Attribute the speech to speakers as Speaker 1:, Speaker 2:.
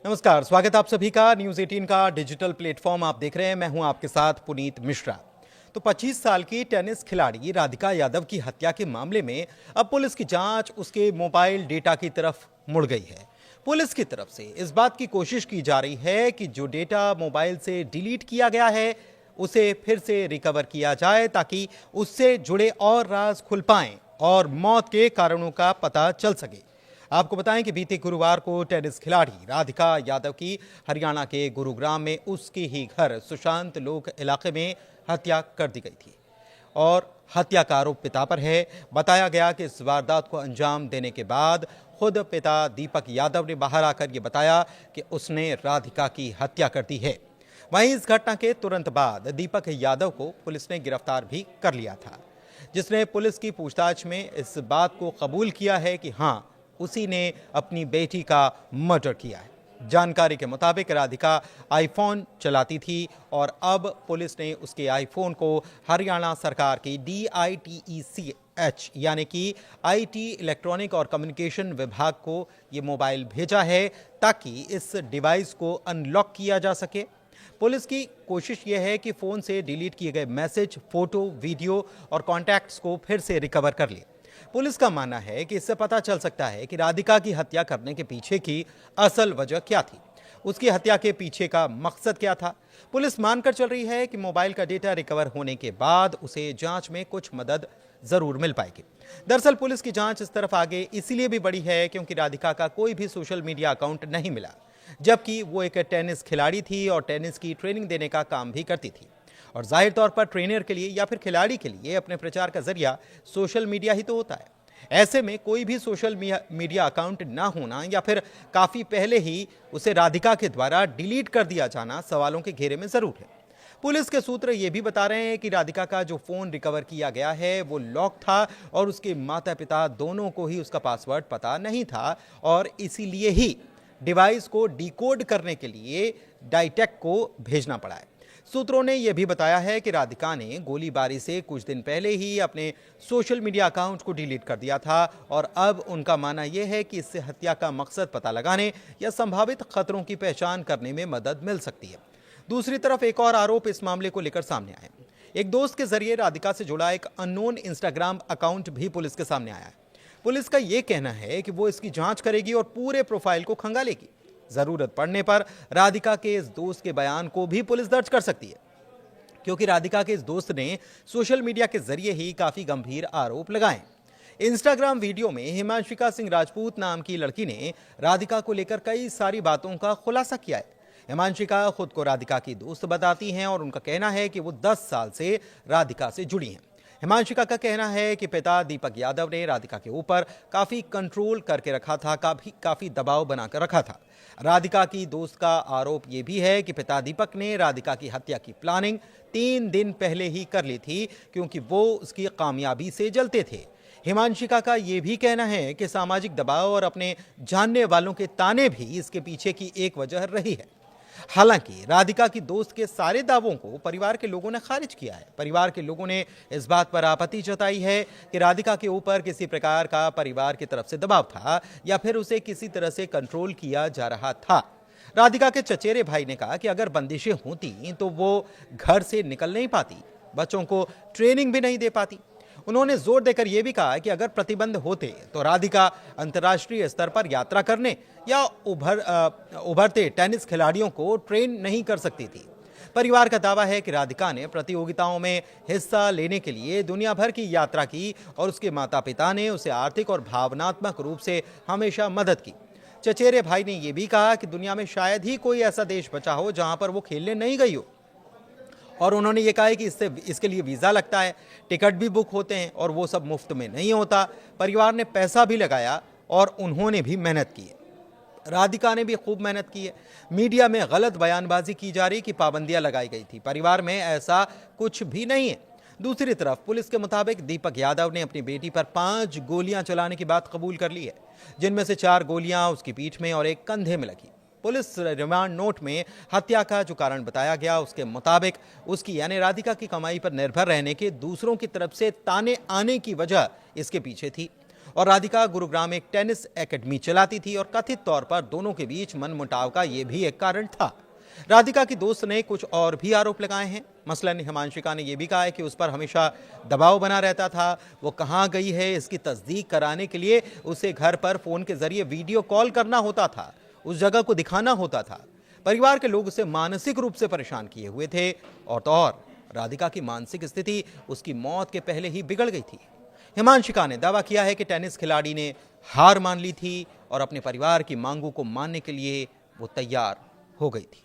Speaker 1: नमस्कार, स्वागत आप सभी का न्यूज 18 का डिजिटल प्लेटफॉर्म आप देख रहे हैं। मैं हूं आपके साथ पुनीत मिश्रा। तो 25 साल की टेनिस खिलाड़ी राधिका यादव की हत्या के मामले में अब पुलिस की जांच उसके मोबाइल डेटा की तरफ मुड़ गई है। पुलिस की तरफ से इस बात की कोशिश की जा रही है कि जो डेटा मोबाइल से डिलीट किया गया है उसे फिर से रिकवर किया जाए ताकि उससे जुड़े और राज खुल पाएं और मौत के कारणों का पता चल सके। आपको बताएं कि बीते गुरुवार को टेनिस खिलाड़ी राधिका यादव की हरियाणा के गुरुग्राम में उसके ही घर सुशांत लोक इलाके में हत्या कर दी गई थी और हत्या का आरोप पिता पर है। बताया गया कि इस वारदात को अंजाम देने के बाद खुद पिता दीपक यादव ने बाहर आकर यह बताया कि उसने राधिका की हत्या कर दी है। वहीं इस घटना के तुरंत बाद दीपक यादव को पुलिस ने गिरफ्तार भी कर लिया था, जिसने पुलिस की पूछताछ में इस बात को कबूल किया है कि हां, उसी ने अपनी बेटी का मर्डर किया है। जानकारी के मुताबिक राधिका आईफोन चलाती थी और अब पुलिस ने उसके आईफोन को हरियाणा सरकार की DITECH यानी कि IT इलेक्ट्रॉनिक और कम्युनिकेशन विभाग को ये मोबाइल भेजा है ताकि इस डिवाइस को अनलॉक किया जा सके। पुलिस की कोशिश यह है कि फोन से डिलीट किए गए मैसेज, फोटो, वीडियो और कॉन्टैक्ट्स को फिर से रिकवर कर ले। पुलिस का मानना है कि इससे पता चल सकता है कि राधिका की हत्या करने के पीछे की असल वजह क्या थी, उसकी हत्या के पीछे का मकसद क्या था। पुलिस मानकर चल रही है कि मोबाइल का डेटा रिकवर होने के बाद उसे जांच में कुछ मदद जरूर मिल पाएगी। दरअसल पुलिस की जांच इस तरफ आगे इसलिए भी बड़ी है क्योंकि राधिका का कोई भी सोशल मीडिया अकाउंट नहीं मिला, जबकि वो एक टेनिस खिलाड़ी थी और टेनिस की ट्रेनिंग देने का काम भी करती थी। और जाहिर तौर पर ट्रेनर के लिए या फिर खिलाड़ी के लिए अपने प्रचार का जरिया सोशल मीडिया ही तो होता है। ऐसे में कोई भी सोशल मीडिया अकाउंट ना होना या फिर काफी पहले ही उसे राधिका के द्वारा डिलीट कर दिया जाना सवालों के घेरे में जरूर है। पुलिस के सूत्र ये भी बता रहे हैं कि राधिका का जो फोन रिकवर किया गया है वो लॉक था और उसके माता पिता दोनों को ही उसका पासवर्ड पता नहीं था और इसीलिए ही डिवाइस को डिकोड करने के लिए डाइटेक को भेजना पड़ा है। सूत्रों ने यह भी बताया है कि राधिका ने गोलीबारी से कुछ दिन पहले ही अपने सोशल मीडिया अकाउंट को डिलीट कर दिया था और अब उनका मानना यह है कि इससे हत्या का मकसद पता लगाने या संभावित खतरों की पहचान करने में मदद मिल सकती है। दूसरी तरफ एक और आरोप इस मामले को लेकर सामने आया। एक दोस्त के जरिए राधिका से जुड़ा एक अननोन इंस्टाग्राम अकाउंट भी पुलिस के सामने आया है। पुलिस का यह कहना है कि वो इसकी जांच करेगी और पूरे प्रोफाइल को खंगालेगी। जरूरत पड़ने पर राधिका के इस दोस्त के बयान को भी पुलिस दर्ज कर सकती है, क्योंकि राधिका के इस दोस्त ने सोशल मीडिया के जरिए ही काफी गंभीर आरोप लगाए। इंस्टाग्राम वीडियो में हिमांशिका सिंह राजपूत नाम की लड़की ने राधिका को लेकर कई सारी बातों का खुलासा किया है। हिमांशिका खुद को राधिका की दोस्त बताती हैं और उनका कहना है कि वो 10 साल से राधिका से जुड़ी हैं। हिमांशिका का कहना है कि पिता दीपक यादव ने राधिका के ऊपर काफी कंट्रोल करके रखा था, काफी दबाव बनाकर रखा था। राधिका की दोस्त का आरोप यह भी है कि पिता दीपक ने राधिका की हत्या की प्लानिंग 3 दिन पहले ही कर ली थी, क्योंकि वो उसकी कामयाबी से जलते थे। हिमांशिका का यह भी कहना है कि सामाजिक दबाव और अपने जानने वालों के ताने भी इसके पीछे की एक वजह रही है। हालांकि राधिका की दोस्त के सारे दावों को परिवार के लोगों ने खारिज किया है। परिवार के लोगों ने इस बात पर आपत्ति जताई है कि राधिका के ऊपर किसी प्रकार का परिवार की तरफ से दबाव था या फिर उसे किसी तरह से कंट्रोल किया जा रहा था। राधिका के चचेरे भाई ने कहा कि अगर बंदिशें होती तो वो घर से निकल नहीं पाती, बच्चों को ट्रेनिंग भी नहीं दे पाती। उन्होंने जोर देकर यह भी कहा कि अगर प्रतिबंध होते तो राधिका अंतर्राष्ट्रीय स्तर पर यात्रा करने या उभरते टेनिस खिलाड़ियों को ट्रेन नहीं कर सकती थी। परिवार का दावा है कि राधिका ने प्रतियोगिताओं में हिस्सा लेने के लिए दुनिया भर की यात्रा की और उसके माता पिता ने उसे आर्थिक और भावनात्मक रूप से हमेशा मदद की। चचेरे भाई ने यह भी कहा कि दुनिया में शायद ही कोई ऐसा देश बचा हो जहां पर वो खेलने नहीं गई हो, और उन्होंने ये कहा है कि इसके लिए वीज़ा लगता है, टिकट भी बुक होते हैं और वो सब मुफ्त में नहीं होता। परिवार ने पैसा भी लगाया और उन्होंने भी मेहनत की है। राधिका ने भी खूब मेहनत की है। मीडिया में गलत बयानबाजी की जा रही कि पाबंदियां लगाई गई थी, परिवार में ऐसा कुछ भी नहीं है। दूसरी तरफ पुलिस के मुताबिक दीपक यादव ने अपनी बेटी पर 5 गोलियां चलाने की बात कबूल कर ली है, जिनमें से 4 गोलियां उसकी पीठ में और एक कंधे में लगी। पुलिस रिमांड नोट में हत्या का जो कारण बताया गया उसके मुताबिक उसकी यानी राधिका की कमाई पर निर्भर रहने के दूसरों की तरफ से ताने आने की वजह इसके पीछे थी। और राधिका गुरुग्राम एक टेनिस एकेडमी चलाती थी और कथित तौर पर दोनों के बीच मनमुटाव का यह भी एक कारण था। राधिका की दोस्त ने कुछ और भी आरोप लगाए हैं। मसलन हिमांशिका ने यह भी कहा है कि उस पर हमेशा दबाव बना रहता था। वो कहां गई है इसकी तस्दीक कराने के लिए उसे घर पर फोन के जरिए वीडियो कॉल करना होता था, उस जगह को दिखाना होता था। परिवार के लोग उसे मानसिक रूप से परेशान किए हुए थे और तो और राधिका की मानसिक स्थिति उसकी मौत के पहले ही बिगड़ गई थी। हिमांशिका ने दावा किया है कि टेनिस खिलाड़ी ने हार मान ली थी और अपने परिवार की मांगों को मानने के लिए वो तैयार हो गई थी।